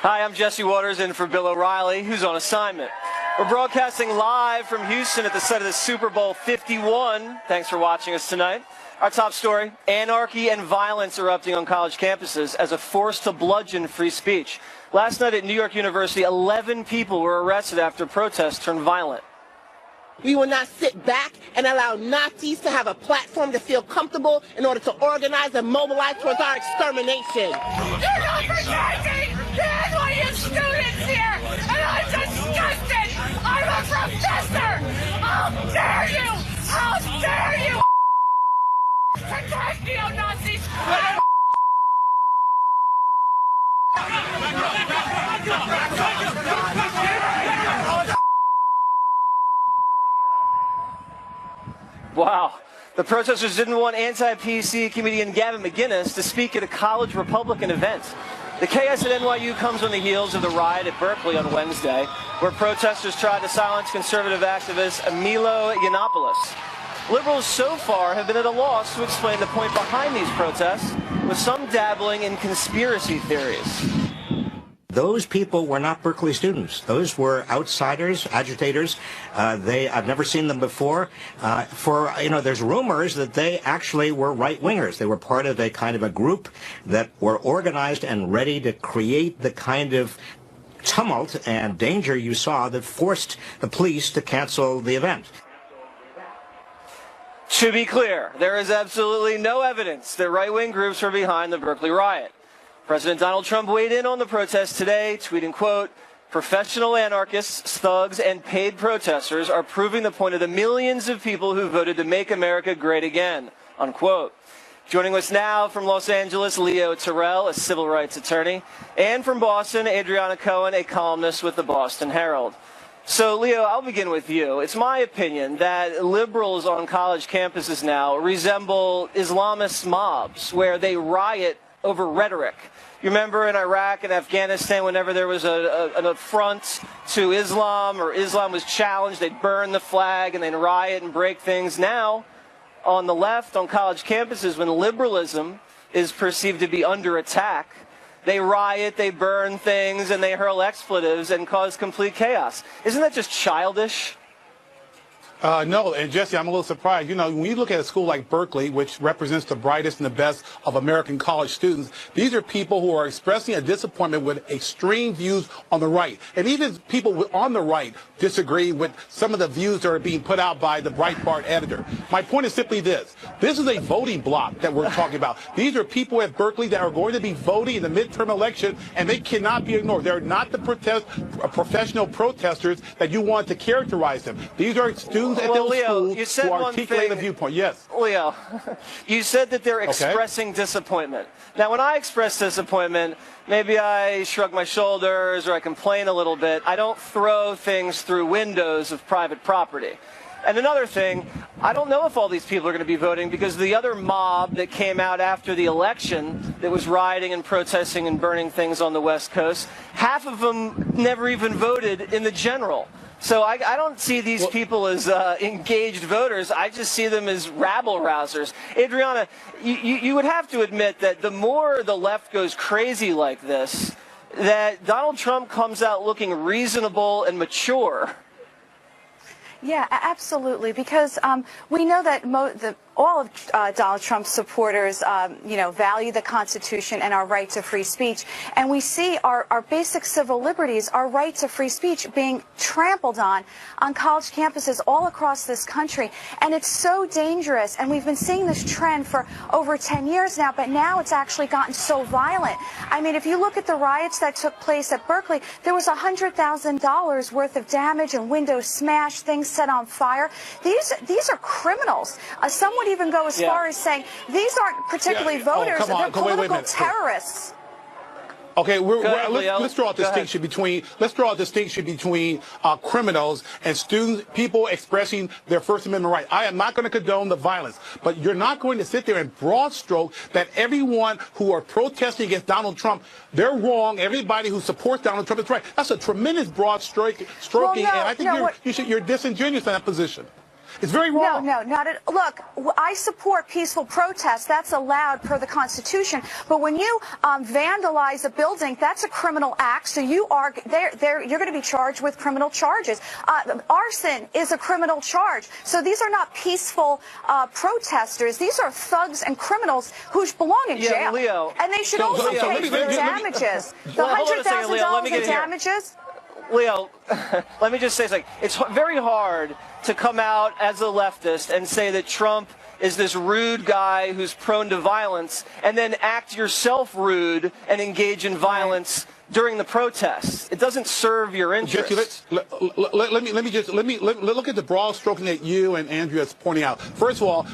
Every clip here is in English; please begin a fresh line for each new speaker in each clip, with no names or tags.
Hi, I'm Jesse Waters in for Bill O'Reilly, who's on assignment. We're broadcasting live from Houston at the site of the Super Bowl 51. Thanks for watching us tonight. Our top story, anarchy and violence erupting on college campuses as a force to bludgeon free speech. Last night at New York University, 11 people were arrested after protests turned violent.
We will not sit back and allow Nazis to have a platform to feel comfortable in order to organize and mobilize towards our extermination.
You're not protecting the NYU students here, and I'm disgusted. I'm a professor. How dare you? How dare you? Protect neo-Nazis.
Wow. The protesters didn't want anti-PC comedian Gavin McInnes to speak at a college Republican event. The chaos at NYU comes on the heels of the riot at Berkeley on Wednesday, where protesters tried to silence conservative activist Milo Yiannopoulos. Liberals so far have been at a loss to explain the point behind these protests, with some dabbling in conspiracy theories.
Those people were not Berkeley students. Those were outsiders, agitators. I've never seen them before. There's rumors that they actually were right-wingers. They were part of a kind of a group that were organized and ready to create the kind of tumult and danger you saw that forced the police to cancel the event.
To be clear, there is absolutely no evidence that right-wing groups were behind the Berkeley riot. President Donald Trump weighed in on the protest today, tweeting, quote, "Professional anarchists, thugs, and paid protesters are proving the point of the millions of people who voted to make America great again," unquote. Joining us now from Los Angeles, Leo Terrell, a civil rights attorney, and from Boston, Adriana Cohen, a columnist with the Boston Herald. So, Leo, I'll begin with you. It's my opinion that liberals on college campuses now resemble Islamist mobs, where they riot over rhetoric. You remember in Iraq and Afghanistan, whenever there was an affront to Islam or Islam was challenged, they'd burn the flag and then riot and break things. Now, on the left, on college campuses, when liberalism is perceived to be under attack, they riot, they burn things, and they hurl expletives and cause complete chaos. Isn't that just childish?
No, and Jesse, I'm a little surprised. You know, when you look at a school like Berkeley, which represents the brightest and the best of American college students, these are people who are expressing a disappointment with extreme views on the right. And even people on the right disagree with some of the views that are being put out by the Breitbart editor. My point is simply this. This is a voting bloc that we're talking about. These are people at Berkeley that are going to be voting in the midterm election, and they cannot be ignored. They're not the professional protesters that you want to characterize them. These are students at those schools who articulate a viewpoint. Yes.
Leo, you said that they're expressing disappointment. Now, when I express disappointment, maybe I shrug my shoulders or I complain a little bit. I don't throw things through windows of private property. And another thing, I don't know if all these people are going to be voting because the other mob that came out after the election that was rioting and protesting and burning things on the West Coast, half of them never even voted in the general. So I don't see these people as engaged voters. I just see them as rabble-rousers. Adriana, you would have to admit that the more the left goes crazy like this, that Donald Trump comes out looking reasonable and mature.
Yeah, absolutely, because we know that all of Donald Trump's supporters, value the Constitution and our right to free speech. And we see our basic civil liberties, our right to free speech being trampled on college campuses all across this country. And it's so dangerous. And we've been seeing this trend for over 10 years now, but now it's actually gotten so violent. I mean, if you look at the riots that took place at Berkeley, there was $100,000 worth of damage and windows smashed, things set on fire. These are criminals. Some would even go as far as saying these aren't particularly voters, they're political terrorists.
Okay, let's draw a distinction between criminals and students, people expressing their First Amendment right. I am not going to condone the violence, but you're not going to sit there and broad stroke that everyone who are protesting against Donald Trump, they're wrong. Everybody who supports Donald Trump is right. That's a tremendous broad stroking, and I think you're disingenuous in that position. It's very wrong.
No, not at. Look, I support peaceful protests. That's allowed per the Constitution. But when you vandalize a building, that's a criminal act. So you are you're going to be charged with criminal charges. Arson is a criminal charge. So these are not peaceful protesters. These are thugs and criminals who belong in jail.
Leo.
And they should
So,
also
Leo,
pay for damages. The
Hold on a second, Leo. Let me
$100,000
get
in
here.
damages.
Leo, let me just say something. It's very hard to come out as a leftist and say that Trump is this rude guy who's prone to violence and then act yourself rude and engage in violence during the protests. It doesn't serve your interests.
Jesse, let me look at the broad stroking that you and Andrea is pointing out. First of all,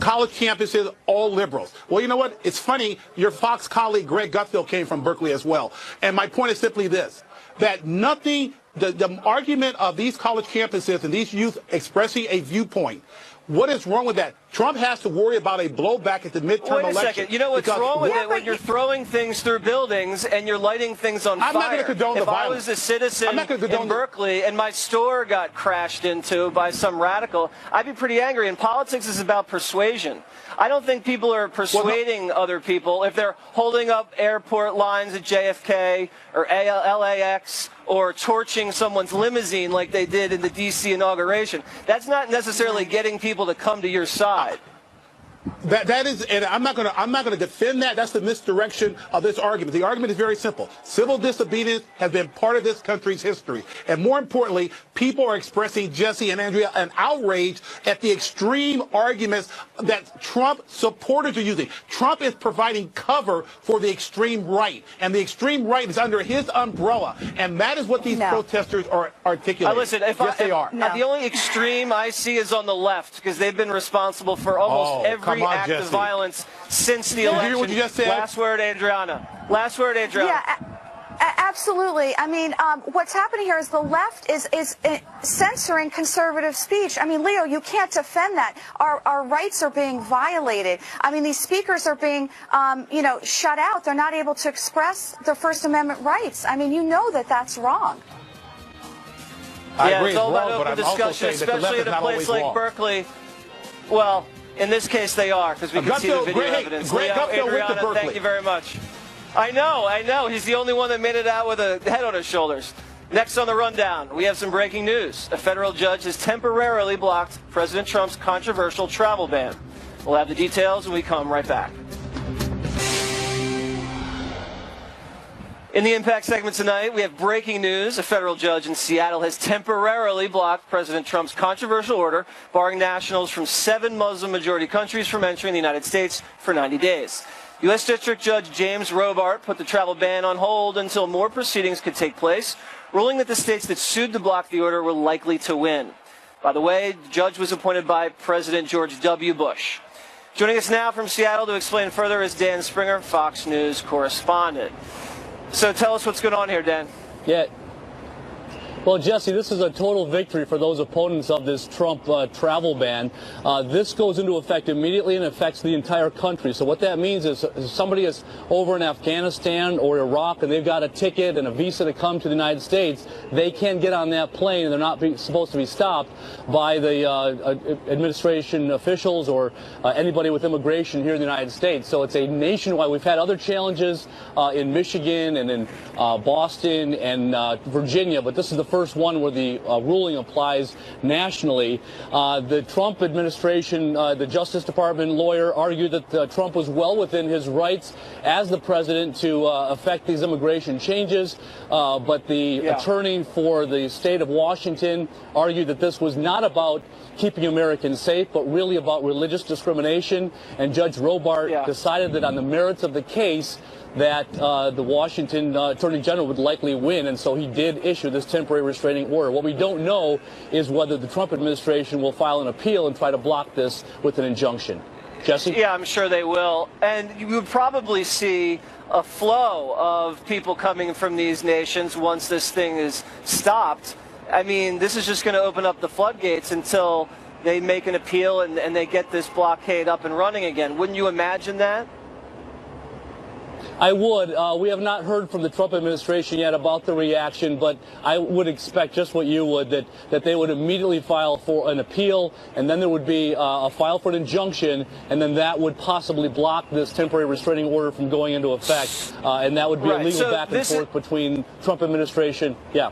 college campuses, all liberals. Well, you know what? It's funny. Your Fox colleague, Greg Gutfeld, came from Berkeley as well. And my point is simply this, that nothing, the argument of these college campuses and these youth expressing a viewpoint, what is wrong with that? Trump has to worry about a blowback at the midterm election.
Wait a second. You know what's wrong with it? When you're throwing things through buildings and you're lighting things on fire.
I'm not going to condone the violence.
If I was a citizen in Berkeley and my store got crashed into by some radical, I'd be pretty angry. And politics is about persuasion. I don't think people are persuading other people if they're holding up airport lines at JFK or LAX or torching someone's limousine like they did in the D.C. inauguration. That's not necessarily getting people to come to your side.
That is, and I'm not going to defend that. That's the misdirection of this argument. The argument is very simple. Civil disobedience has been part of this country's history, and more importantly, people are expressing, Jesse and Andrea, an outrage at the extreme arguments that Trump supporters are using. Trump is providing cover for the extreme right, and the extreme right is under his umbrella, and that is what these protesters are articulating.
Listen,
they are.
The only extreme I see is on the left, because they've been responsible for almost every act of violence since the election.
Did you hear what you just said?
Last word, Adriana. Last word, Adriana.
Yeah, absolutely. I mean, what's happening here is the left is censoring conservative speech. I mean, Leo, you can't defend that. Our rights are being violated. I mean, these speakers are being, shut out. They're not able to express their First Amendment rights. I mean, you know that that's wrong.
I agree,
it's all
wrong,
about open discussion, especially at a place like Berkeley. Well, in this case, they are, because we can see the video evidence.
Greg Gutfeld went to
Adriana,
Berkeley.
thank you very much. I know. He's the only one that made it out with a head on his shoulders. Next on the rundown, we have some breaking news. A federal judge has temporarily blocked President Trump's controversial travel ban. We'll have the details when we come right back. In the Impact segment tonight, we have breaking news. A federal judge in Seattle has temporarily blocked President Trump's controversial order barring nationals from 7 Muslim-majority countries from entering the United States for 90 days. U.S. District Judge James Robart put the travel ban on hold until more proceedings could take place, ruling that the states that sued to block the order were likely to win. By the way, the judge was appointed by President George W. Bush. Joining us now from Seattle to explain further is Dan Springer, Fox News correspondent. So tell us what's going on here, Dan.
Yeah. Well, Jesse, this is a total victory for those opponents of this Trump travel ban. This goes into effect immediately and affects the entire country. So what that means is if somebody is over in Afghanistan or Iraq and they've got a ticket and a visa to come to the United States, they can get on that plane and they're not supposed to be stopped by the administration officials or anybody with immigration here in the United States. So it's a nationwide. We've had other challenges in Michigan and in Boston and Virginia, but this is the first one where the ruling applies nationally. The Trump administration, the Justice Department lawyer argued that Trump was well within his rights as the president to affect these immigration changes, but the attorney for the state of Washington argued that this was not about keeping Americans safe, but really about religious discrimination, and Judge Robart decided that on the merits of the case, that the Washington Attorney General would likely win, and so he did issue this temporary restraining order. What we don't know is whether the Trump administration will file an appeal and try to block this with an injunction. Jesse?
Yeah, I'm sure they will. And you would probably see a flow of people coming from these nations once this thing is stopped. I mean, this is just going to open up the floodgates until they make an appeal and they get this blockade up and running again. Wouldn't you imagine that?
I would. We have not heard from the Trump administration yet about the reaction, but I would expect just what you would, that they would immediately file for an appeal, and then there would be a file for an injunction, and then that would possibly block this temporary restraining order from going into effect, and that would be a legal back and forth between Trump administration. Yeah.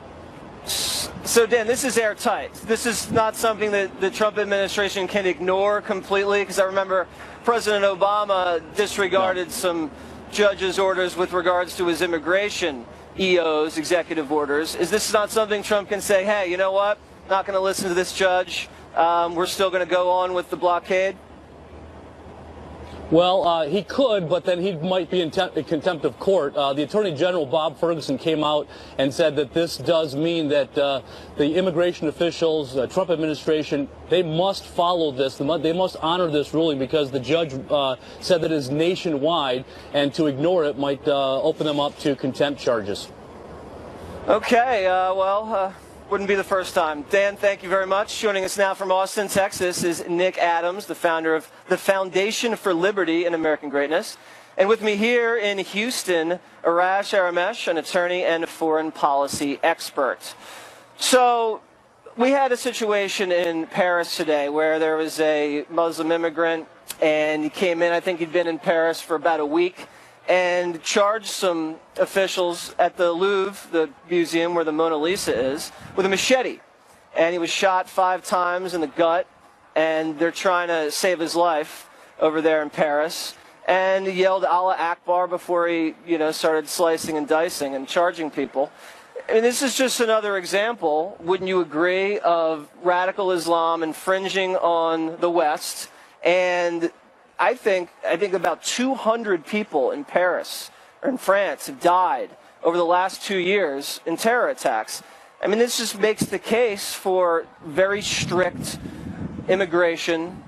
So, Dan, this is airtight. This is not something that the Trump administration can ignore completely, because I remember President Obama disregarded some judge's orders with regards to his immigration EOs, executive orders. Is this not something Trump can say, hey, you know what, not going to listen to this judge, we're still going to go on with the blockade?
Well, he could, but then he might be in contempt of court. The Attorney General, Bob Ferguson, came out and said that this does mean that the immigration officials, Trump administration, they must follow this. They must honor this ruling because the judge said that it is nationwide, and to ignore it might open them up to contempt charges.
Okay, wouldn't be the first time. Dan, thank you very much. Joining us now from Austin, Texas is Nick Adams, the founder of the Foundation for Liberty and American Greatness. And with me here in Houston, Arash Aramesh, an attorney and foreign policy expert. So we had a situation in Paris today where there was a Muslim immigrant, and he came in, I think he'd been in Paris for about a week, and charged some officials at the Louvre, the museum where the Mona Lisa is, with a machete. And he was shot 5 times in the gut, and they're trying to save his life over there in Paris. And he yelled Allah Akbar before he, started slicing and dicing and charging people. I mean, this is just another example, wouldn't you agree, of radical Islam infringing on the West. And I think about 200 people in Paris or in France have died over the last 2 years in terror attacks. I mean, this just makes the case for very strict immigration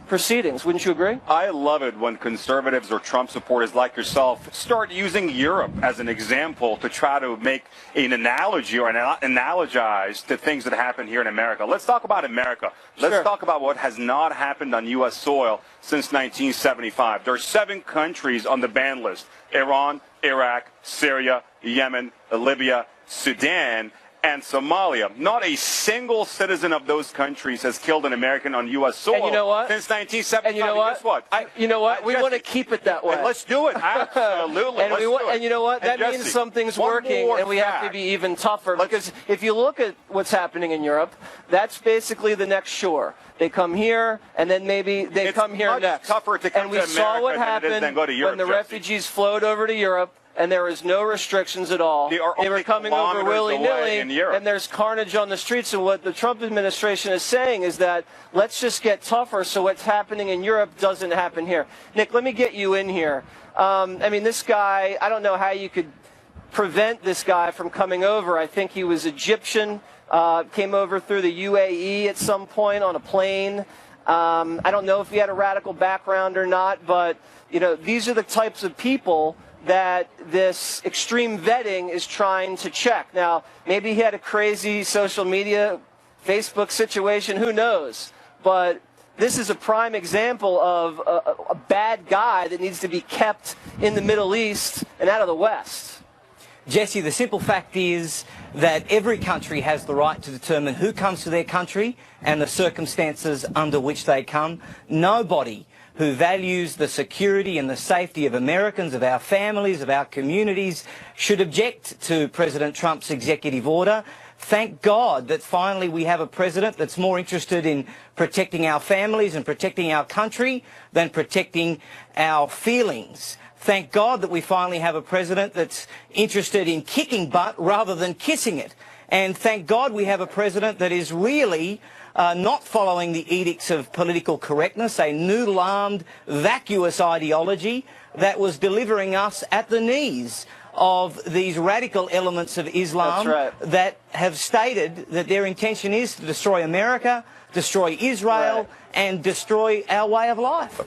proceedings. Wouldn't you agree?
I love it when conservatives or Trump supporters like yourself start using Europe as an example to try to make an analogy or analogize to things that happen here in America. Let's talk about America. Let's talk about what has not happened on U.S. soil since 1975. There are 7 countries on the ban list: Iran, Iraq, Syria, Yemen, Libya, Sudan, and Somalia. Not a single citizen of those countries has killed an American on U.S. soil.
And you know what?
Since 1975.
And you know what?
Guess what?
You know what? We want to keep it that way.
And let's do it. Absolutely.
And you know what? That means something's working, and we have to be even tougher. Because if you look at what's happening in Europe, that's basically the next shore. They come here, and then maybe they come here next.
It's tougher to come to America
and we saw what happened
than go to Europe,
when the refugees flowed over to Europe, and there was no restrictions at all.
They
were coming over willy-nilly, and there's carnage on the streets. And what the Trump administration is saying is that let's just get tougher so what's happening in Europe doesn't happen here. Nick, let me get you in here. I mean, this guy, I don't know how you could prevent this guy from coming over. I think he was Egyptian, came over through the UAE at some point on a plane. I don't know if he had a radical background or not, but, these are the types of people that this extreme vetting is trying to check. Now, maybe he had a crazy social media, Facebook situation, who knows? But this is a prime example of a bad guy that needs to be kept in the Middle East and out of the West.
Jesse, the simple fact is that every country has the right to determine who comes to their country and the circumstances under which they come. Nobody who values the security and the safety of Americans, of our families, of our communities, should object to President Trump's executive order. Thank God that finally we have a president that's more interested in protecting our families and protecting our country than protecting our feelings. Thank God that we finally have a president that's interested in kicking butt rather than kissing it. And thank God we have a president that is really not following the edicts of political correctness, a noodle-armed, vacuous ideology that was delivering us at the knees of these radical elements of Islam that have stated that their intention is to destroy America, destroy Israel, and destroy our way of life.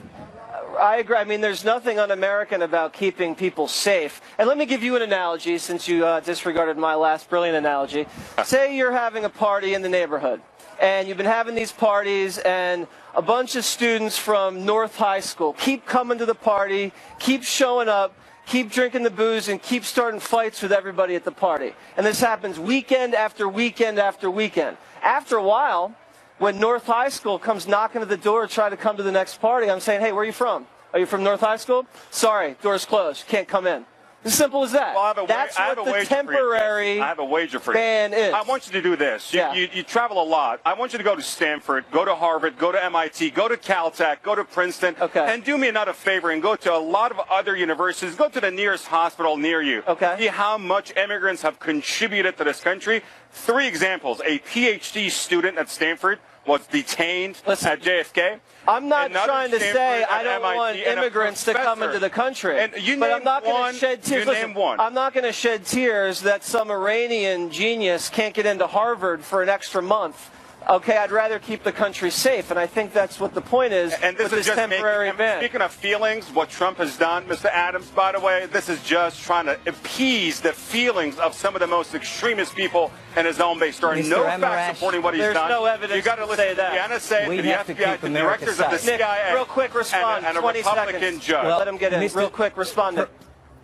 I agree. I mean, there's nothing un-American about keeping people safe. And let me give you an analogy, since you disregarded my last brilliant analogy. Say you're having a party in the neighborhood, and you've been having these parties, and a bunch of students from North High School keep coming to the party, keep showing up, keep drinking the booze and keep starting fights with everybody at the party. And this happens weekend after weekend after weekend. After a while, when North High School comes knocking at the door to try to come to the next party, I'm saying, hey, where are you from? Are you from North High School? Sorry, door's closed. Can't come in. As simple as that.
Well,
That's what the temporary
I have a wager for
ban
you.
is.
I want you to do this.
Yeah.
You travel a lot. I want you to go to Stanford, go to Harvard, go to MIT, go to Caltech, go to Princeton, and do me another favor and go to a lot of other universities. Go to the nearest hospital near you. See how much immigrants have contributed to this country. 3 examples. A PhD student at Stanford was detained at JFK.
I'm not trying to say I don't want immigrants to come into the country, but I'm not going to shed tears. Listen, I'm not going to shed tears that some Iranian genius can't get into Harvard for an extra month. Okay, I'd rather keep the country safe, and I think that's what the point is with this temporary ban.
Speaking of feelings, what Trump has done, Mr. Adams, by the way, this is just trying to appease the feelings of some of the most extremist people in his own base. There are no facts supporting what he's done.
There's no evidence
you got to listen
say that.
to the NSA, to the FBI, to the directors of the CIA,
real quick respond,
and a
20
Republican
seconds.
judge.
Let him get in. Real quick, respond, Nick.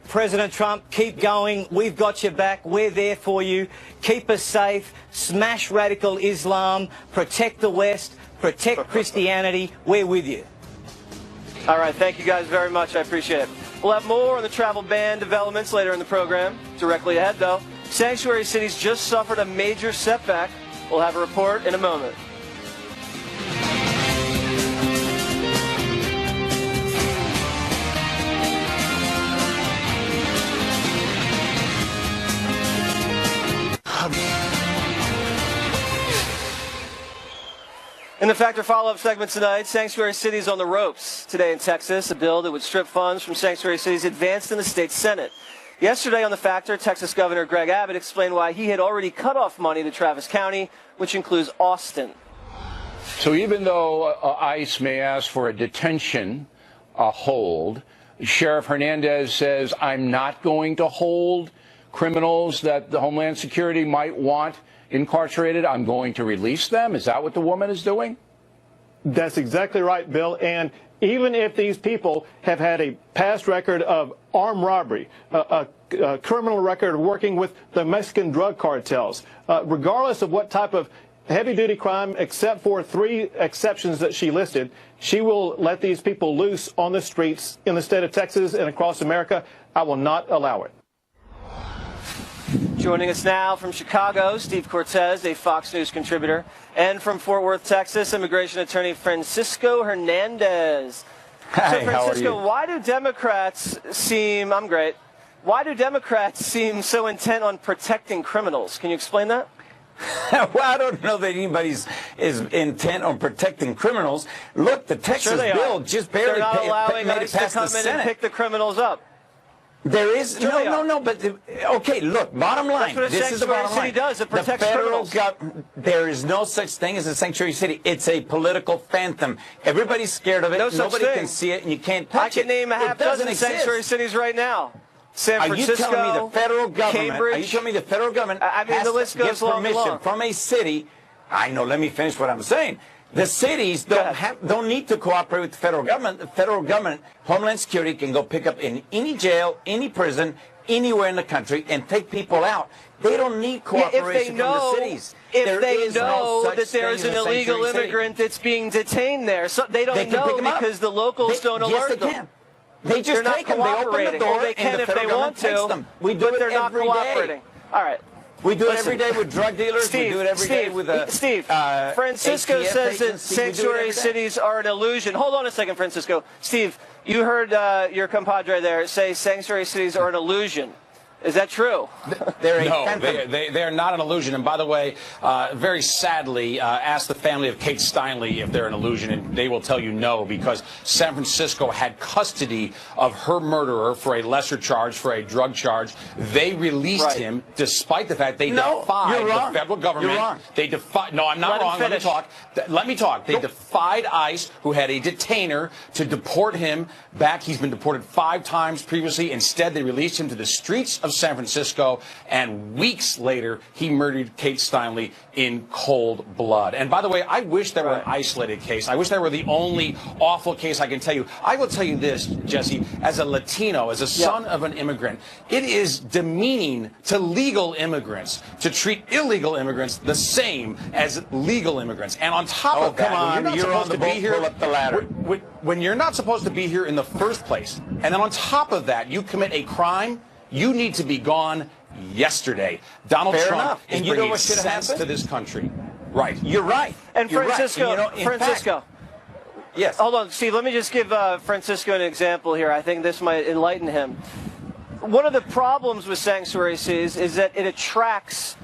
President Trump, keep going. We've got your back. We're there for you. Keep us safe. Smash radical Islam. Protect the West. Protect Christianity. We're with you.
All right. Thank you guys very much. I appreciate it. We'll have more on the travel ban developments later in the program. Directly ahead, though, sanctuary cities just suffered a major setback. We'll have a report in a moment. In the Factor follow-up segment tonight, sanctuary cities on the ropes. Today in Texas, a bill that would strip funds from sanctuary cities advanced in the state Senate. Yesterday on the Factor, Texas Governor Greg Abbott explained why he had already cut off money to Travis County, which includes Austin.
So even though ICE may ask for a detention, a hold, Sheriff Hernandez says, I'm not going to hold criminals that the Homeland Security might want incarcerated. I'm going to release them. Is that what the woman is doing?
That's exactly right, Bill. And even if these people have had a past record of armed robbery, a criminal record of working with the Mexican drug cartels, regardless of what type of heavy-duty crime, except for 3 exceptions that she listed, she will let these people loose on the streets in the state of Texas and across America. I will not allow it.
Joining us now from Chicago, Steve Cortez, a Fox News contributor, and from Fort Worth, Texas, immigration attorney Francisco Hernandez.
Hi,
so, Francisco,
how are you?
Why do Democrats seem so intent on protecting criminals? Can you explain that?
Well, I don't know that anybody's is intent on protecting criminals. Look, the Texas bill just barely
made
it past the Senate.
And pick the criminals up.
There is no, but okay. Look, bottom line.
That's what
this is the bottom line.
City does. It protects
the federal
criminals.
There is no such thing as a sanctuary city. It's a political phantom. Everybody's scared of it. Nobody can see it, and you can't touch it.
I can name a half dozen sanctuary cities right now. San Francisco,
are you telling me the federal government?
Cambridge.
Are you telling me the federal government?
I mean, the list goes long and long.
From a city. I know. Let me finish what I'm saying. The cities don't need to cooperate with the federal government. The federal government, Homeland Security, can go pick up in any jail, any prison, anywhere in the country and take people out. They don't need cooperation from the cities.
If they know that there's an illegal immigrant that's being detained there, so they don't know because the locals don't alert them.
They just take them. They open the door,
they can if they want to.
We do it
they're not
every
cooperating.
day.
All right.
We do it every day with drug dealers.
Steve,
we do it every day with
Francisco
ATF
says that
agency.
sanctuary cities are an illusion. Hold on a second, Francisco. Steve, you heard your compadre there say sanctuary cities are an illusion. Is that true?
They're not an illusion. And by the way, very sadly, ask the family of Kate Steinle if they're an illusion, and they will tell you no, because San Francisco had custody of her murderer for a lesser charge, for a drug charge. They released him despite the fact they defied the federal government.
You're wrong.
They defied. No, I'm not wrong. Let me talk. Let me talk. They defied ICE, who had a detainer, to deport him back. He's been deported 5 times previously. Instead, they released him to the streets of San Francisco, and weeks later, he murdered Kate Steinle in cold blood. And by the way, I wish there were an isolated case. I wish there were the only awful case I can tell you. I will tell you this, Jesse, as a Latino, as a son of an immigrant, it is demeaning to legal immigrants to treat illegal immigrants the same as legal immigrants. And on top of that,
you're on the boat, pull up the ladder.
When you're not supposed to be here in the first place, and then on top of that, you commit a crime, you need to be gone yesterday. Donald Trump is bringing sense to this country. Right.
You're right.
And Francisco,
Francisco.
Yes. Hold on, Steve. Let me just give Francisco an example here. I think this might enlighten him. One of the problems with sanctuary cities is that it attracts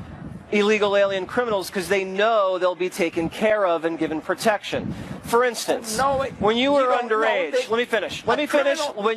illegal alien criminals because they know they'll be taken care of and given protection. For instance, when you were underage, let me finish. When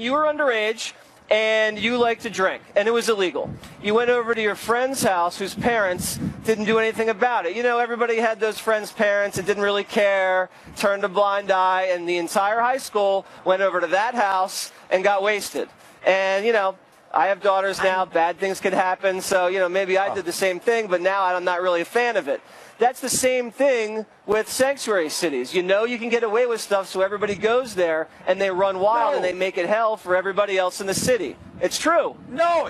you were underage and you liked to drink and it was illegal, you went over to your friend's house whose parents didn't do anything about it. You know, everybody had those friends' parents that didn't really care, turned a blind eye, and the entire high school went over to that house and got wasted. And, you know, I have daughters now. Bad things could happen. So, you know, maybe I did the same thing, but now I'm not really a fan of it. That's the same thing with sanctuary cities. You know you can get away with stuff, so everybody goes there, and they run wild, and they make it hell for everybody else in the city. It's true.
No,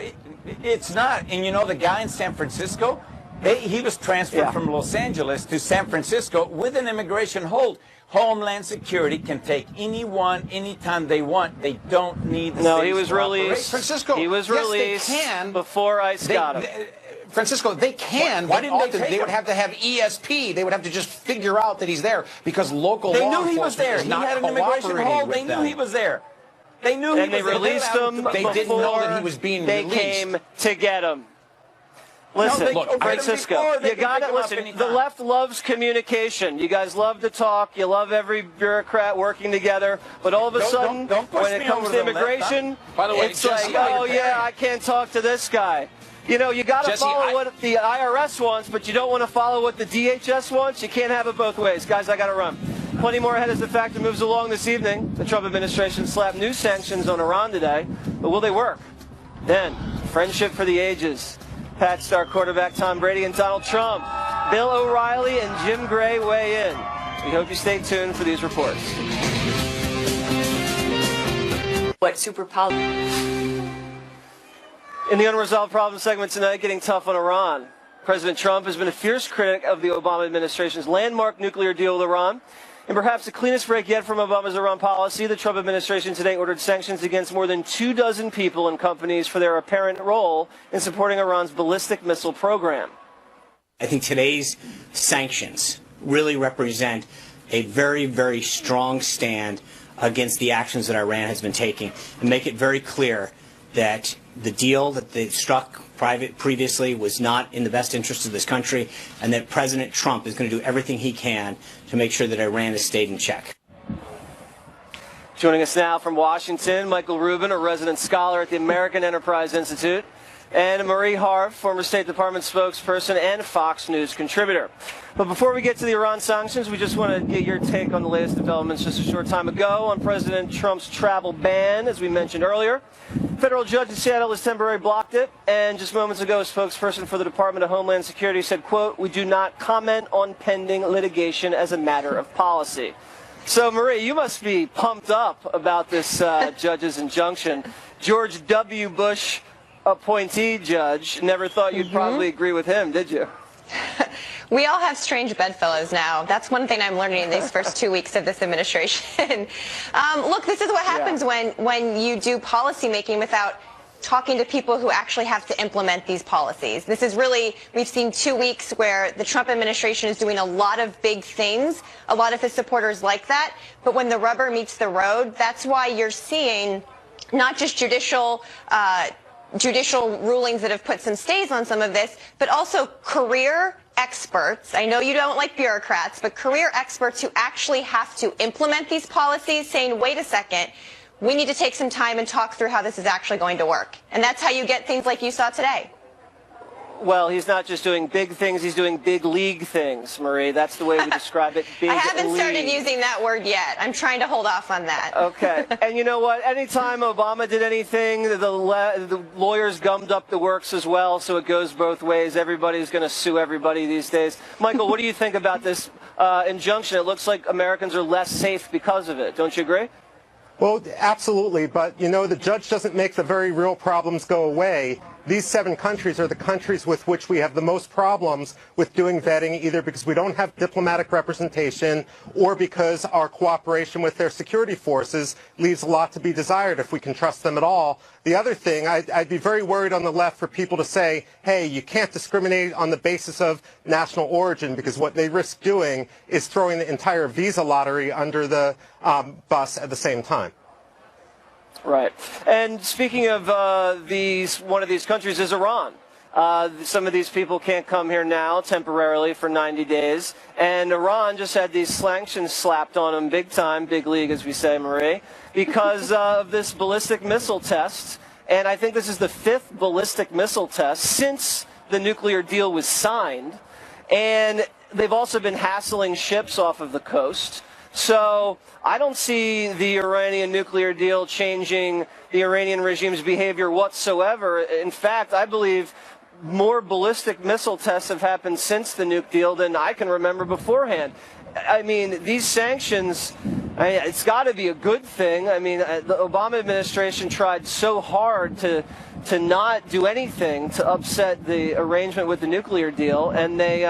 it's not. And you know, the guy in San Francisco, he was transferred from Los Angeles to San Francisco with an immigration hold. Homeland Security can take anyone anytime they want. They don't need the
No, he was released.
Francisco,
he was released before ICE got him.
Francisco, they can, but often they would have to have ESP. They would have to just figure out that he's there because local law enforcement
knew he was there.
is not
He had an immigration hold. They knew he was there. They knew
he was there. And they released him
They didn't know that he was being
they
released.
Came to get him. Listen, Francisco, you got to listen. The left loves communication. You guys love to talk. You love every bureaucrat working together. But all of a sudden, when it comes to immigration, it's like, oh, yeah, I can't talk to this guy. You know, you got to follow what the IRS wants, but you don't want to follow what the DHS wants. You can't have it both ways. Guys, I got to run. Plenty more ahead as the factor moves along this evening. The Trump administration slapped new sanctions on Iran today. But will they work? Then, friendship for the ages. Pat star quarterback Tom Brady and Donald Trump. Bill O'Reilly and Jim Gray weigh in. We hope you stay tuned for these reports.
What super
In the Unresolved Problems segment tonight, getting tough on Iran. President Trump has been a fierce critic of the Obama administration's landmark nuclear deal with Iran. And perhaps the cleanest break yet from Obama's Iran policy, the Trump administration today ordered sanctions against more than 24 people and companies for their apparent role in supporting Iran's ballistic missile program.
I think today's sanctions really represent a very, very strong stand against the actions that Iran has been taking and make it very clear that the deal that they struck previously was not in the best interest of this country, and that President Trump is going to do everything he can to make sure that Iran has stayed in check.
Joining us now from Washington, Michael Rubin, a resident scholar at the American Enterprise Institute, and Marie Harf, former State Department spokesperson and Fox News contributor. But before we get to the Iran sanctions, we just want to get your take on the latest developments just a short time ago on President Trump's travel ban, as we mentioned earlier. Federal judge in Seattle has temporarily blocked it, and just moments ago, a spokesperson for the Department of Homeland Security said, quote, "We do not comment on pending litigation as a matter of policy." So, Marie, you must be pumped up about this judge's injunction. George W. Bush appointee judge, never thought you'd probably agree with him, did you?
We all have strange bedfellows now. That's one thing I'm learning in these first 2 weeks of this administration. Look, this is what happens when you do policy making without talking to people who actually have to implement these policies. This is really, we've seen 2 weeks where the Trump administration is doing a lot of big things. A lot of his supporters like that. But when the rubber meets the road, that's why you're seeing not just judicial rulings that have put some stays on some of this, but also career experts. I know you don't like bureaucrats, but career experts who actually have to implement these policies saying, wait a second, we need to take some time and talk through how this is actually going to work. And that's how you get things like you saw today.
Well, he's not just doing big things, he's doing big league things, Marie. That's the way we describe it, big
I haven't started
league.
using that word yet. I'm trying to hold off on that.
Okay. And you know what? Anytime Obama did anything, the lawyers gummed up the works as well, so it goes both ways. Everybody's going to sue everybody these days. Michael, what do you think about this injunction? It looks like Americans are less safe because of it. Don't you agree?
Well, absolutely. But, you know, the judge doesn't make the very real problems go away. These 7 countries are the countries with which we have the most problems with doing vetting, either because we don't have diplomatic representation or because our cooperation with their security forces leaves a lot to be desired if we can trust them at all. The other thing, I'd be very worried on the left for people to say, hey, you can't discriminate on the basis of national origin, because what they risk doing is throwing the entire visa lottery under the bus at the same time.
Right. And speaking of one of these countries is Iran. Some of these people can't come here now temporarily for 90 days. And Iran just had these sanctions slapped on them big time, big league as we say, Marie, because of this ballistic missile test. And I think this is the 5th ballistic missile test since the nuclear deal was signed. And they've also been hassling ships off of the coast. So I don't see the Iranian nuclear deal changing the Iranian regime's behavior whatsoever. In fact, I believe more ballistic missile tests have happened since the nuke deal than I can remember beforehand. I mean, these sanctions, it's got to be a good thing. I mean, the Obama administration tried so hard to not do anything to upset the arrangement with the nuclear deal, and they,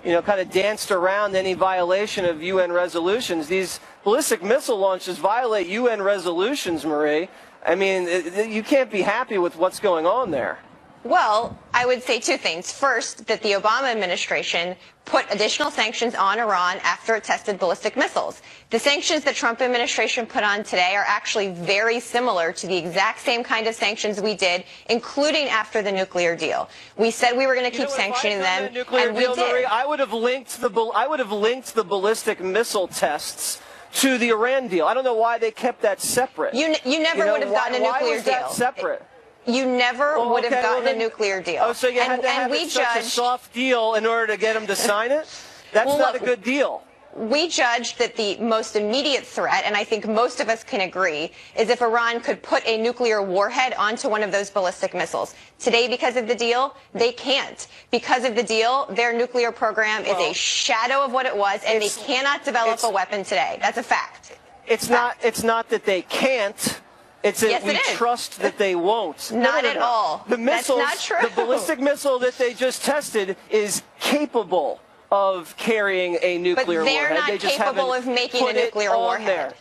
kind of danced around any violation of UN resolutions. These ballistic missile launches violate UN resolutions, Marie. I mean, you can't be happy with what's going on there.
Well, I would say 2 things. First, that the Obama administration put additional sanctions on Iran after it tested ballistic missiles. The sanctions the Trump administration put on today are actually very similar to the exact same kind of sanctions we did, including after the nuclear deal. We said we were going to keep sanctioning them, and we did.
Marie, I would have linked the ballistic missile tests to the Iran deal. I don't know why they kept that separate.
You never would have gotten a nuclear
why was
deal.
That separate?
You never would have gotten a nuclear deal.
Oh, so you had to have such a soft deal in order to get them to sign it? That's not a good deal.
We judged that the most immediate threat, and I think most of us can agree, is if Iran could put a nuclear warhead onto one of those ballistic missiles. Today, because of the deal, they can't. Because of the deal, their nuclear program is a shadow of what it was, and they cannot develop a weapon today. That's a fact.
It's not that they can't. It's that we trust that they won't.
Not at all.
The missiles,
That's not true.
The ballistic missile that they just tested is capable of carrying a nuclear warhead.
But they're not capable of making a nuclear warhead.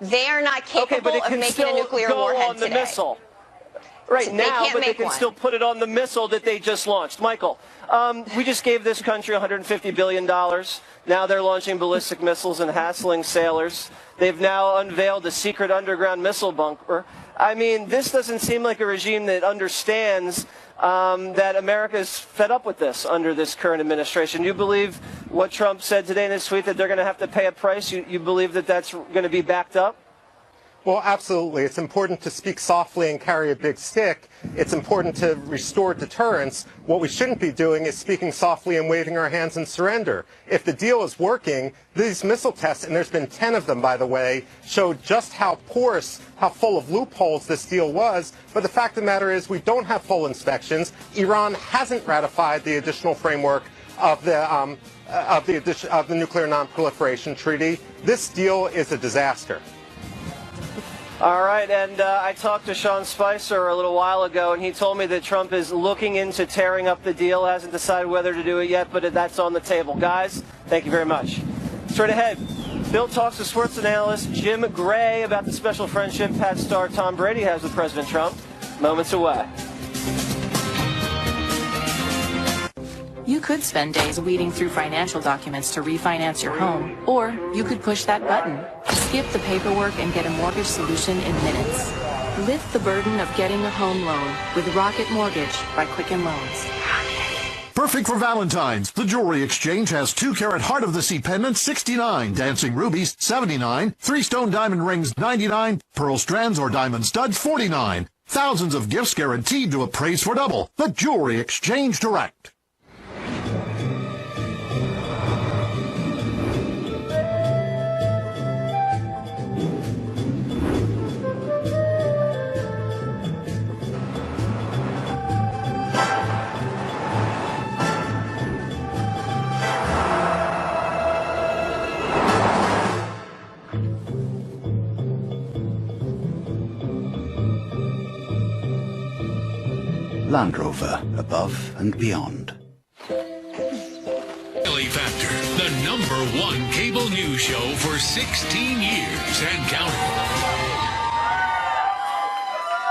They are not capable of making a nuclear warhead today.
Missile. Right now, but they can still put it on the missile that they just launched. Michael, we just gave this country $150 billion. Now they're launching ballistic missiles and hassling sailors. They've now unveiled a secret underground missile bunker. I mean, this doesn't seem like a regime that understands that America is fed up with this under this current administration. You believe what Trump said today in his tweet, that they're going to have to pay a price? You believe that that's going to be backed up?
Well, absolutely. It's important to speak softly and carry a big stick. It's important to restore deterrence. What we shouldn't be doing is speaking softly and waving our hands in surrender. If the deal is working, these missile tests, and there's been 10 of them, by the way, showed just how porous, how full of loopholes this deal was. But the fact of the matter is we don't have full inspections. Iran hasn't ratified the additional framework of the Nuclear Non-Proliferation Treaty. This deal is a disaster.
All right, and I talked to Sean Spicer a little while ago, and he told me that Trump is looking into tearing up the deal, hasn't decided whether to do it yet, but that's on the table. Guys, thank you very much. Straight ahead, Bill talks to sports analyst Jim Gray about the special friendship Pat star Tom Brady has with President Trump. Moments away.
You could spend days weeding through financial documents to refinance your home, or you could push that button, skip the paperwork, and get a mortgage solution in minutes. Lift the burden of getting a home loan with Rocket Mortgage by Quicken Loans.
Perfect for Valentine's. The Jewelry Exchange has 2-carat Heart of the Sea pendants, $69, dancing rubies, $79, 3-stone diamond rings, $99, pearl strands or diamond studs, $49. Thousands of gifts guaranteed to appraise for double. The Jewelry Exchange Direct.
Land Rover, above and beyond.
Daily Factor, the #1 cable news show for 16 years and counting.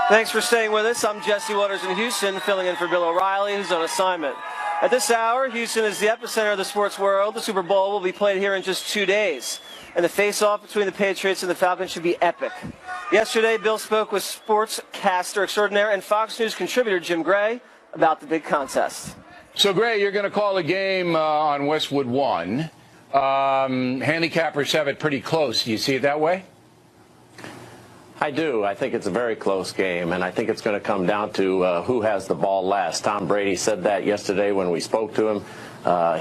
Thanks for staying with us. I'm Jesse Waters in Houston, filling in for Bill O'Reilly, who's on assignment. At this hour, Houston is the epicenter of the sports world. The Super Bowl will be played here in just 2 days, and the face-off between the Patriots and the Falcons should be epic. Yesterday, Bill spoke with sportscaster extraordinaire and Fox News contributor Jim Gray about the big contest.
So, Gray, you're going to call a game on Westwood 1. Handicappers have it pretty close. Do you see it that way?
I do. I think it's a very close game, and I think it's going to come down to who has the ball last. Tom Brady said that yesterday when we spoke to him.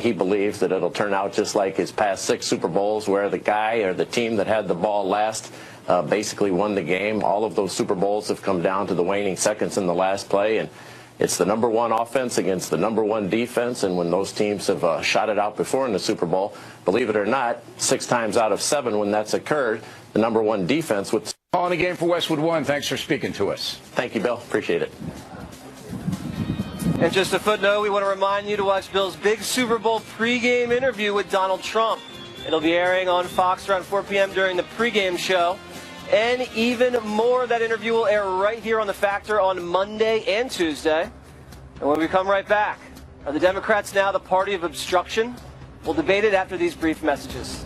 He believes that it'll turn out just like his past 6 Super Bowls, where the guy or the team that had the ball last basically won the game. All of those Super Bowls have come down to the waning seconds in the last play, and it's the #1 offense against the #1 defense. And when those teams have shot it out before in the Super Bowl, believe it or not, 6 times out of 7 when that's occurred, the #1 defense would.
Calling a game for Westwood 1. Thanks for speaking to us.
Thank you, Bill. Appreciate it.
And just a footnote, we want to remind you to watch Bill's big Super Bowl pregame interview with Donald Trump. It'll be airing on Fox around 4 p.m. during the pregame show. And even more of that interview will air right here on The Factor on Monday and Tuesday. And when we come right back, are the Democrats now the party of obstruction? We'll debate it after these brief messages.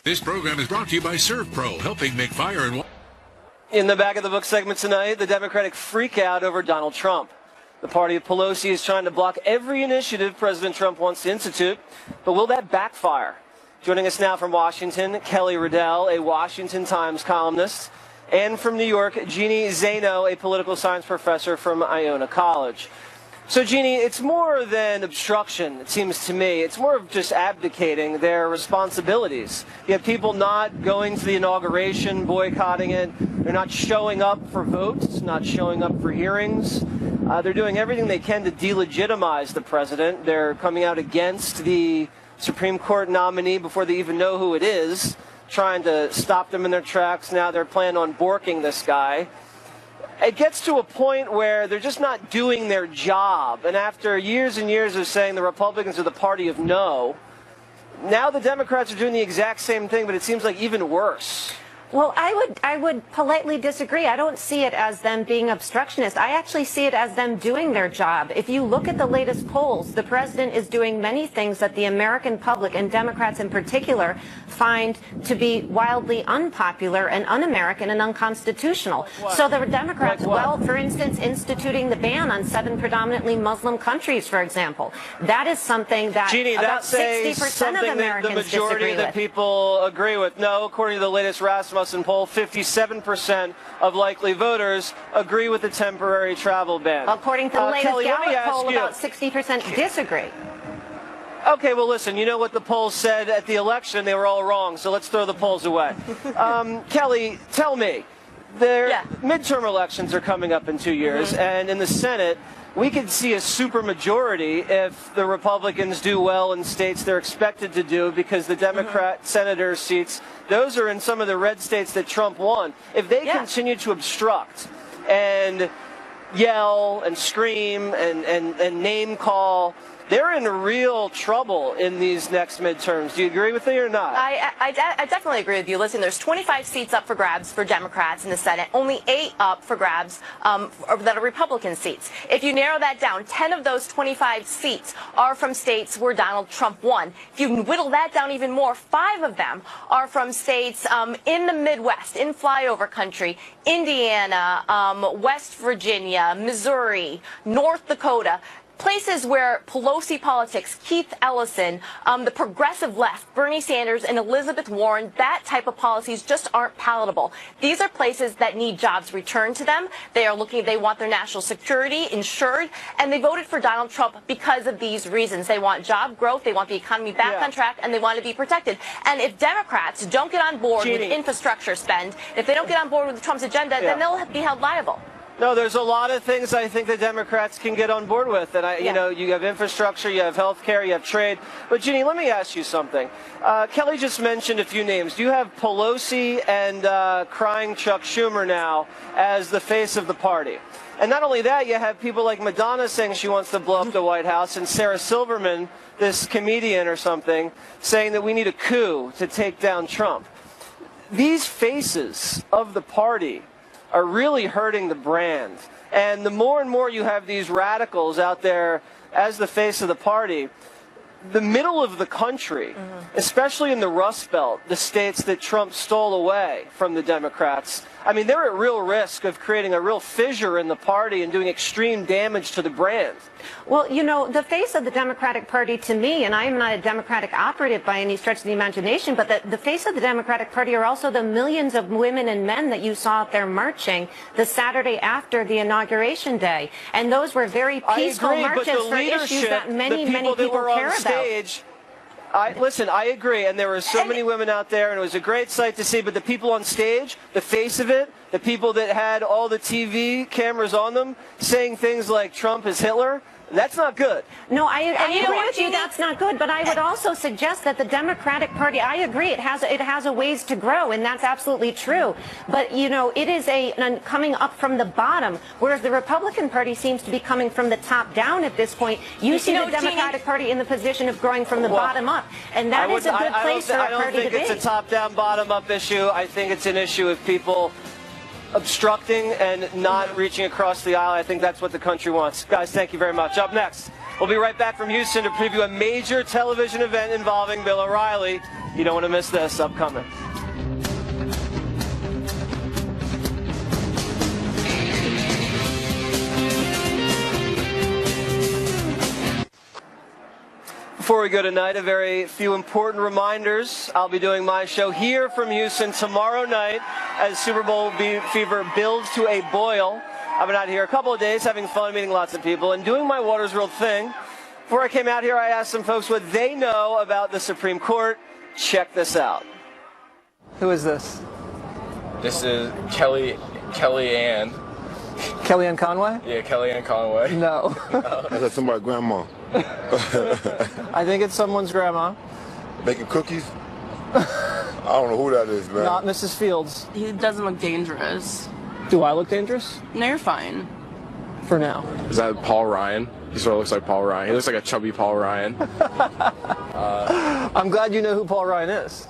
This program is brought to you by ServPro, helping make fire and water.
In the back of the book segment tonight, the Democratic freakout over Donald Trump. The party of Pelosi is trying to block every initiative President Trump wants to institute, but will that backfire? Joining us now from Washington, Kelly Riddell, a Washington Times columnist, and from New York, Jeannie Zaino, a political science professor from Iona College. So, Jeannie, it's more than obstruction, it seems to me. It's more of just abdicating their responsibilities. You have people not going to the inauguration, boycotting it. They're not showing up for votes, not showing up for hearings. They're doing everything they can to delegitimize the president. They're coming out against the Supreme Court nominee before they even know who it is, trying to stop them in their tracks. Now they're planning on borking this guy. It gets to a point where they're just not doing their job. And after years and years of saying the Republicans are the party of no, now the Democrats are doing the exact same thing, but it seems like even worse.
Well, I would politely disagree. I don't see it as them being obstructionist. I actually see it as them doing their job. If you look at the latest polls, the president is doing many things that the American public, and Democrats in particular, find to be wildly unpopular and un-American and unconstitutional. So the Democrats, well, for instance, instituting the ban on 7 predominantly Muslim countries, for example. That is something that
Jeannie,
about
that
60% of Americans
the majority
disagree
of the
with.
people agree with. No, according to the latest Rasmussen poll, 57% of likely voters agree with the temporary travel ban.
According to the latest
Kelly,
Gallup poll, about 60% disagree.
Okay, well, listen, you know what the polls said at the election? They were all wrong, so let's throw the polls away. Kelly, tell me, midterm elections are coming up in 2 years, and in the Senate, we could see a supermajority if the Republicans do well in states they're expected to do, because the Democrat senator seats, those are in some of the red states that Trump won. If they continue to obstruct and yell and scream and name call, they're in real trouble in these next midterms. Do you agree with me or not?
I definitely agree with you. Listen, there's 25 seats up for grabs for Democrats in the Senate, only 8 up for grabs that are Republican seats. If you narrow that down, 10 of those 25 seats are from states where Donald Trump won. If you whittle that down even more, 5 of them are from states in the Midwest, in flyover country, Indiana, West Virginia, Missouri, North Dakota. places where Pelosi politics, Keith Ellison, the progressive left, Bernie Sanders and Elizabeth Warren, that type of policies just aren't palatable. These are places that need jobs returned to them. They want their national security insured, and they voted for Donald Trump because of these reasons. They want job growth, they want the economy back on track, and they want to be protected. And if Democrats don't get on board with infrastructure spend, if they don't get on board with Trump's agenda, then they'll be held liable.
No, there's a lot of things I think the Democrats can get on board with. And, you know, you have infrastructure, you have health care, you have trade. But, Ginny, let me ask you something. Kelly just mentioned a few names. You have Pelosi and crying Chuck Schumer now as the face of the party. And not only that, you have people like Madonna saying she wants to blow up the White House, and Sarah Silverman, this comedian or something, saying that we need a coup to take down Trump. These faces of the party are really hurting the brand. And the more and more you have these radicals out there as the face of the party, the middle of the country, especially in the Rust Belt, the states that Trump stole away from the Democrats, I mean, they're at real risk of creating a real fissure in the party and doing extreme damage to the brand.
Well, you know, the face of the Democratic Party to me, and I am not a Democratic operative by any stretch of the imagination, but the face of the Democratic Party are also the millions of women and men that you saw out there marching the Saturday after the inauguration day. And those were very peaceful marches for issues that many people care about.
Listen, I agree, and there were so many women out there, and it was a great sight to see, but the people on stage, the face of it, the people that had all the TV cameras on them saying things like Trump is Hitler, that's not good.
No, I agree with you, that's not good, but I would also suggest that the Democratic Party, I agree, it has a ways to grow, and that's absolutely true. But, you know, it is coming up from the bottom, whereas the Republican Party seems to be coming from the top down at this point. You see the Democratic Party in the position of growing from the bottom up, and that is a good place for a party to be.
I don't think it's a top-down, bottom-up issue. I think it's an issue of people obstructing and not reaching across the aisle. I think that's what the country wants. Guys, thank you very much. Up next, we'll be right back from Houston to preview a major television event involving Bill O'Reilly. You don't want to miss this. Upcoming. Before we go tonight, a very few important reminders. I'll be doing my show here from Houston tomorrow night as Super Bowl fever builds to a boil. I've been out here a couple of days having fun, meeting lots of people, and doing my Water's World thing. Before I came out here, I asked some folks what they know about the Supreme Court. Check this out. Who is this?
This is Kellyanne.
Kellyanne Conway?
Yeah, Kellyanne Conway.
No.
That's somebody's grandma.
I think it's someone's grandma.
Making cookies? I don't know who that is, man.
Not Mrs. Fields.
He doesn't look dangerous.
Do I look dangerous?
No, you're fine.
For now.
Is that Paul Ryan? He sort of looks like Paul Ryan. He looks like a chubby Paul Ryan.
I'm glad you know who Paul Ryan is.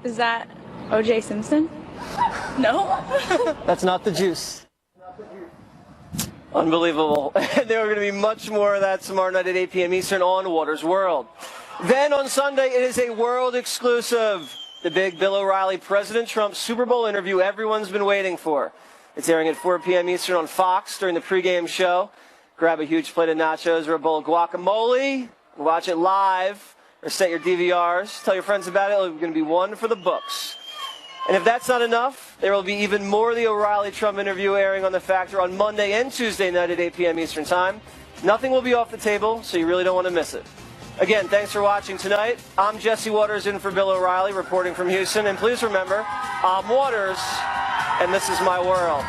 Is that O.J. Simpson? No.
That's not the juice. Unbelievable. There are going to be much more of that tomorrow night at 8 p.m. Eastern on Water's World. Then on Sunday, it is a world exclusive. The big Bill O'Reilly, President Trump Super Bowl interview everyone's been waiting for. It's airing at 4 p.m. Eastern on Fox during the pregame show. Grab a huge plate of nachos or a bowl of guacamole. Watch it live or set your DVRs. Tell your friends about it. It's going to be one for the books. And if that's not enough, there will be even more of the O'Reilly-Trump interview airing on The Factor on Monday and Tuesday night at 8 p.m. Eastern Time. Nothing will be off the table, so you really don't want to miss it. Again, thanks for watching tonight. I'm Jesse Waters in for Bill O'Reilly, reporting from Houston. And please remember, I'm Waters, and this is my world.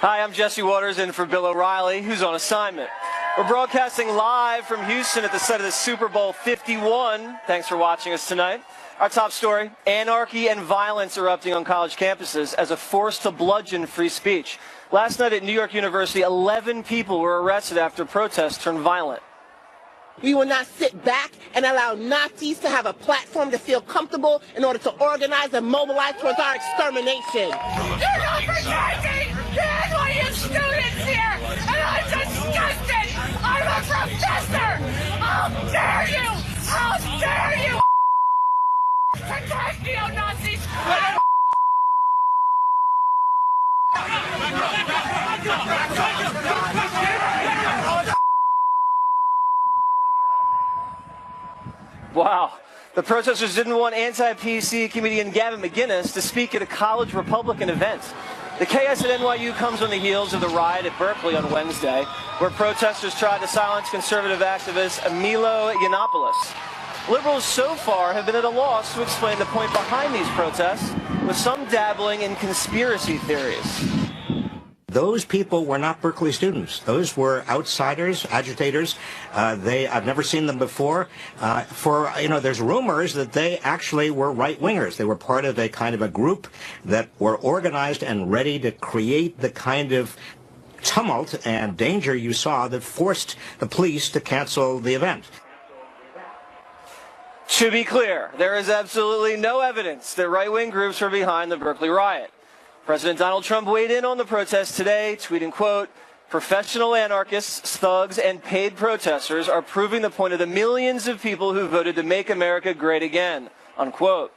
Hi, I'm Jesse Waters in for Bill O'Reilly, who's on assignment. We're broadcasting live from Houston at the site of the Super Bowl 51. Thanks for watching us tonight. Our top story, anarchy and violence erupting on college campuses as a force to bludgeon free speech. Last night at New York University, 11 people were arrested after protests turned violent.
We will not sit back and allow Nazis to have a platform to feel comfortable in order to organize and mobilize towards our extermination.
You're not protecting the NYU students here, and I'm disgusted. I'm a professor. How dare you? How dare you? Protect neo-Nazis.
Wow. The protesters didn't want anti-PC comedian Gavin McInnes to speak at a college Republican event. The chaos at NYU comes on the heels of the riot at Berkeley on Wednesday, where protesters tried to silence conservative activist Milo Yiannopoulos. Liberals so far have been at a loss to explain the point behind these protests, with some dabbling in conspiracy theories.
Those people were not Berkeley students. Those were outsiders, agitators. I've never seen them before. There's rumors that they actually were right-wingers. They were part of a kind of a group that were organized and ready to create the kind of tumult and danger you saw that forced the police to cancel the event.
To be clear, there is absolutely no evidence that right-wing groups were behind the Berkeley riot. President Donald Trump weighed in on the protest today, tweeting, quote, "Professional anarchists, thugs, and paid protesters are proving the point of the millions of people who voted to make America great again," unquote.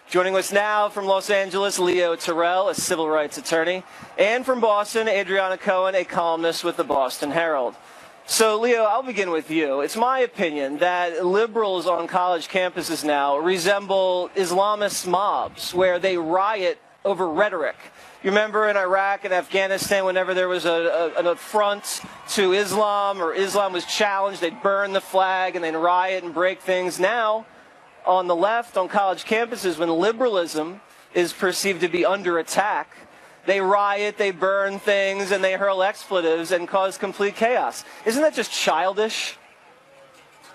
Joining us now from Los Angeles, Leo Terrell, a civil rights attorney, and from Boston, Adriana Cohen, a columnist with the Boston Herald. So, Leo, I'll begin with you. It's my opinion that liberals on college campuses now resemble Islamist mobs, where they riot over rhetoric. You remember in Iraq and Afghanistan, whenever there was an affront to Islam or Islam was challenged, they'd burn the flag and they'd riot and break things. Now, on the left, on college campuses, when liberalism is perceived to be under attack, they riot, they burn things, and they hurl expletives and cause complete chaos. Isn't that just childish?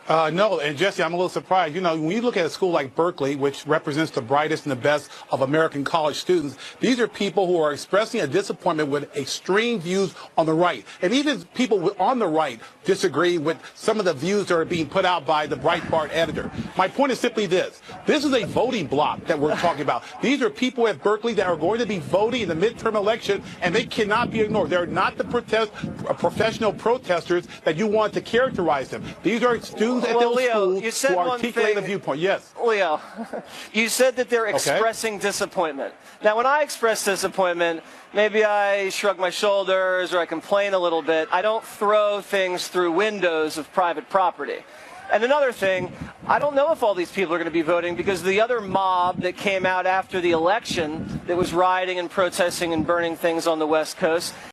No, and Jesse, I'm a little surprised. You know, when you look at a school like Berkeley, which represents the brightest and the best of American college students, these are people who are expressing a disappointment with extreme views on the right. And even people on the right disagree with some of the views that are being put out by the Breitbart editor. My point is simply this. This is a voting bloc that we're talking about. These are people at Berkeley that are going to be voting in the midterm election, and they cannot be ignored. They're not the professional protesters that you want to characterize them. These are students at those schools
you said
who
one
articulate a
thing,
viewpoint. Yes.
Leo, you said that they're expressing disappointment. Now, when I express disappointment, maybe I shrug my shoulders or I complain a little bit. I don't throw things through windows of private property. And another thing, I don't know if all these people are going to be voting because the other mob that came out after the election that was rioting and protesting and burning things on the West Coast,